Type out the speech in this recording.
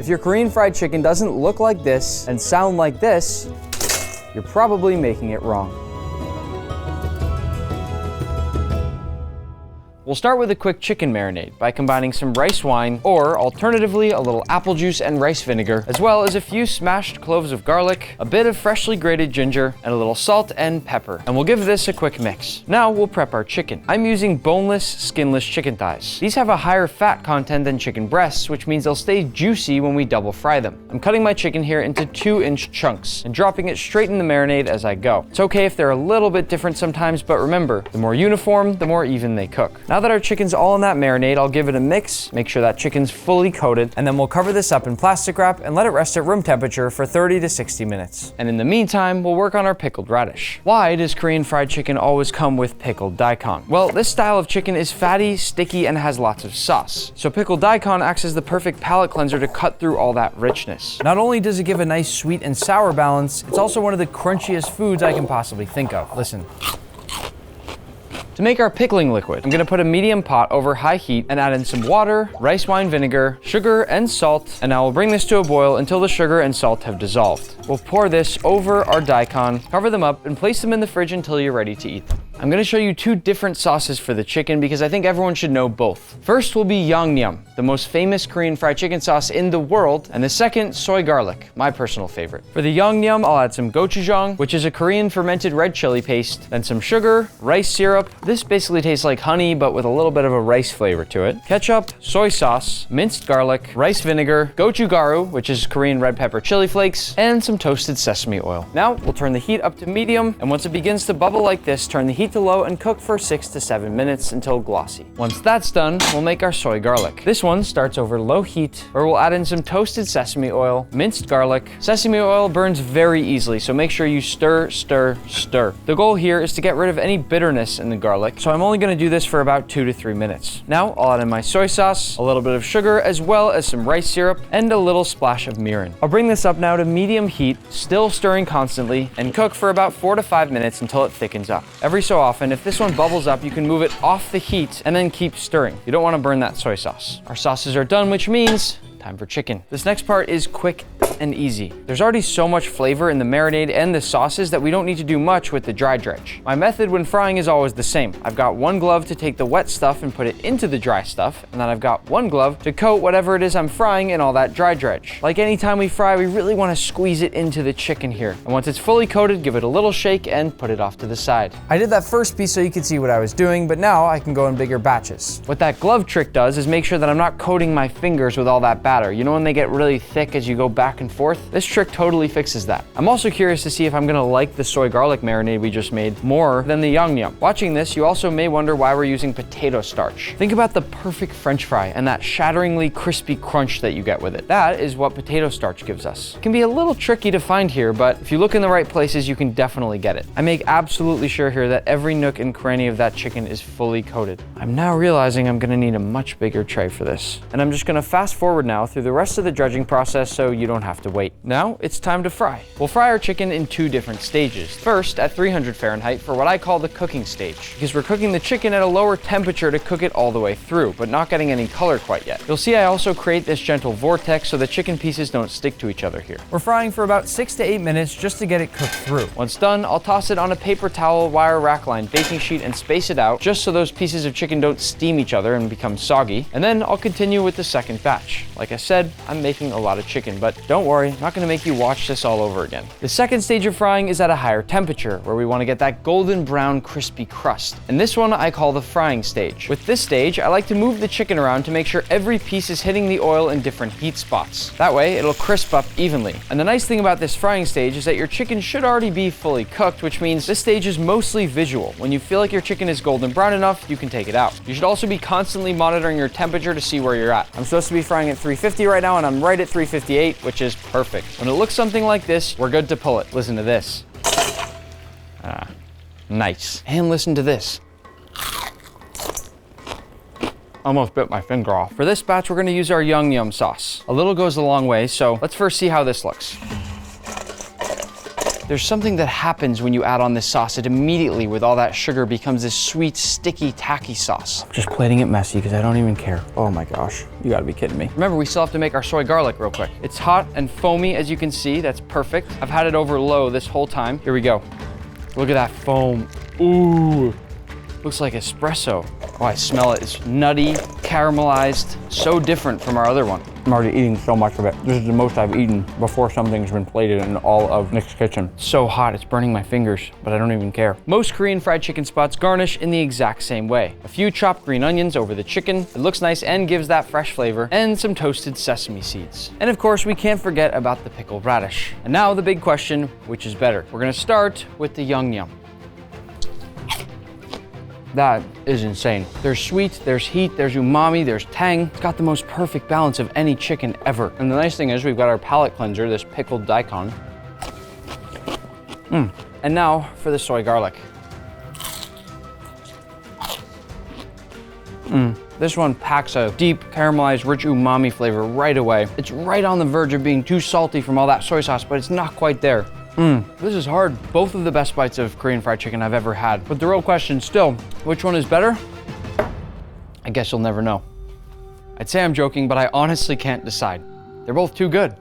If your Korean fried chicken doesn't look like this and sound like this, you're probably making it wrong. We'll start with a quick chicken marinade by combining some rice wine, or alternatively a little apple juice and rice vinegar, as well as a few smashed cloves of garlic, a bit of freshly grated ginger, and a little salt and pepper. And we'll give this a quick mix. Now we'll prep our chicken. I'm using boneless, skinless chicken thighs. These have a higher fat content than chicken breasts, which means they'll stay juicy when we double fry them. I'm cutting my chicken here into 2-inch chunks and dropping it straight in the marinade as I go. It's okay if they're a little bit different sometimes, but remember, the more uniform, the more even they cook. Now that our chicken's all in that marinade, I'll give it a mix, make sure that chicken's fully coated, and then we'll cover this up in plastic wrap and let it rest at room temperature for 30 to 60 minutes. And in the meantime, we'll work on our pickled radish. Why does Korean fried chicken always come with pickled daikon? Well, this style of chicken is fatty, sticky, and has lots of sauce. So pickled daikon acts as the perfect palate cleanser to cut through all that richness. Not only does it give a nice sweet and sour balance, it's also one of the crunchiest foods I can possibly think of. Listen. To make our pickling liquid, I'm gonna put a medium pot over high heat and add in some water, rice wine vinegar, sugar, and salt, and now we'll bring this to a boil until the sugar and salt have dissolved. We'll pour this over our daikon, cover them up, and place them in the fridge until you're ready to eat them. I'm gonna show you 2 different sauces for the chicken because I think everyone should know both. First will be yangnyeom, the most famous Korean fried chicken sauce in the world, and the second, soy garlic, my personal favorite. For the yangnyeom, I'll add some gochujang, which is a Korean fermented red chili paste, then some sugar, rice syrup. This basically tastes like honey, but with a little bit of a rice flavor to it. Ketchup, soy sauce, minced garlic, rice vinegar, gochugaru, which is Korean red pepper chili flakes, and some toasted sesame oil. Now, we'll turn the heat up to medium, and once it begins to bubble like this, turn the heat to low and cook for 6 to 7 minutes until glossy. Once that's done, we'll make our soy garlic. This one starts over low heat, where we'll add in some toasted sesame oil, minced garlic. Sesame oil burns very easily, so make sure you stir, stir, stir. The goal here is to get rid of any bitterness in the garlic, so I'm only gonna do this for about 2 to 3 minutes. Now, I'll add in my soy sauce, a little bit of sugar, as well as some rice syrup, and a little splash of mirin. I'll bring this up now to medium heat, still stirring constantly, and cook for about 4 to 5 minutes until it thickens up. Every so often, if this one bubbles up, you can move it off the heat and then keep stirring. You don't wanna burn that soy sauce. Our sauces are done, which means time for chicken. This next part is quick and easy. There's already so much flavor in the marinade and the sauces that we don't need to do much with the dry dredge. My method when frying is always the same. I've got one glove to take the wet stuff and put it into the dry stuff, and then I've got one glove to coat whatever it is I'm frying in all that dry dredge. Like any time we fry, we really want to squeeze it into the chicken here. And once it's fully coated, give it a little shake and put it off to the side. I did that first piece so you could see what I was doing, but now I can go in bigger batches. What that glove trick does is make sure that I'm not coating my fingers with all that batter. You know when they get really thick as you go back and forth? This trick totally fixes that. I'm also curious to see if I'm gonna like the soy garlic marinade we just made more than the yangnyeom. Watching this, you also may wonder why we're using potato starch. Think about the perfect French fry and that shatteringly crispy crunch that you get with it. That is what potato starch gives us. It can be a little tricky to find here, but if you look in the right places, you can definitely get it. I make absolutely sure here that every nook and cranny of that chicken is fully coated. I'm now realizing I'm gonna need a much bigger tray for this. And I'm just gonna fast forward now through the rest of the dredging process so you don't have to wait. Now it's time to fry. We'll fry our chicken in 2 different stages. First, at 300 Fahrenheit for what I call the cooking stage, because we're cooking the chicken at a lower temperature to cook it all the way through, but not getting any color quite yet. You'll see I also create this gentle vortex so the chicken pieces don't stick to each other here. We're frying for about 6 to 8 minutes just to get it cooked through. Once done, I'll toss it on a paper towel, wire rack line baking sheet, and space it out just so those pieces of chicken don't steam each other and become soggy. And then I'll continue with the second batch. Like I said, I'm making a lot of chicken, but don't worry, I'm not gonna make you watch this all over again. The second stage of frying is at a higher temperature, where we wanna get that golden brown crispy crust. And this one I call the frying stage. With this stage, I like to move the chicken around to make sure every piece is hitting the oil in different heat spots. That way, it'll crisp up evenly. And the nice thing about this frying stage is that your chicken should already be fully cooked, which means this stage is mostly visual. When you feel like your chicken is golden brown enough, you can take it out. You should also be constantly monitoring your temperature to see where you're at. I'm supposed to be frying at 350 right now, and I'm right at 358, which is perfect. When it looks something like this, we're good to pull it. Listen to this. Nice. And listen to this. Almost bit my finger off. For this batch, we're gonna use our yangnyeom sauce. A little goes a long way, so let's first see how this looks. There's something that happens when you add on this sauce. It immediately, with all that sugar, becomes this sweet, sticky, tacky sauce. Just plating it messy because I don't even care. Oh my gosh, you gotta be kidding me. Remember, we still have to make our soy garlic real quick. It's hot and foamy, as you can see. That's perfect. I've had it over low this whole time. Here we go. Look at that foam. Ooh, looks like espresso. Oh, I smell it. It's nutty, caramelized, so different from our other one. I'm already eating so much of it. This is the most I've eaten before something's been plated in all of Nick's kitchen. So hot, it's burning my fingers, but I don't even care. Most Korean fried chicken spots garnish in the exact same way. A few chopped green onions over the chicken. It looks nice and gives that fresh flavor, and some toasted sesame seeds. And of course, we can't forget about the pickled radish. And now the big question, which is better? We're gonna start with the yum. That is insane. There's sweet, there's heat, there's umami, there's tang. It's got the most perfect balance of any chicken ever. And the nice thing is we've got our palate cleanser, this pickled daikon. And now for the soy garlic. This one packs a deep, caramelized, rich umami flavor right away. It's right on the verge of being too salty from all that soy sauce, but it's not quite there. This is hard. Both of the best bites of Korean fried chicken I've ever had. But the real question still, which one is better? I guess you'll never know. I'd say I'm joking, but I honestly can't decide. They're both too good.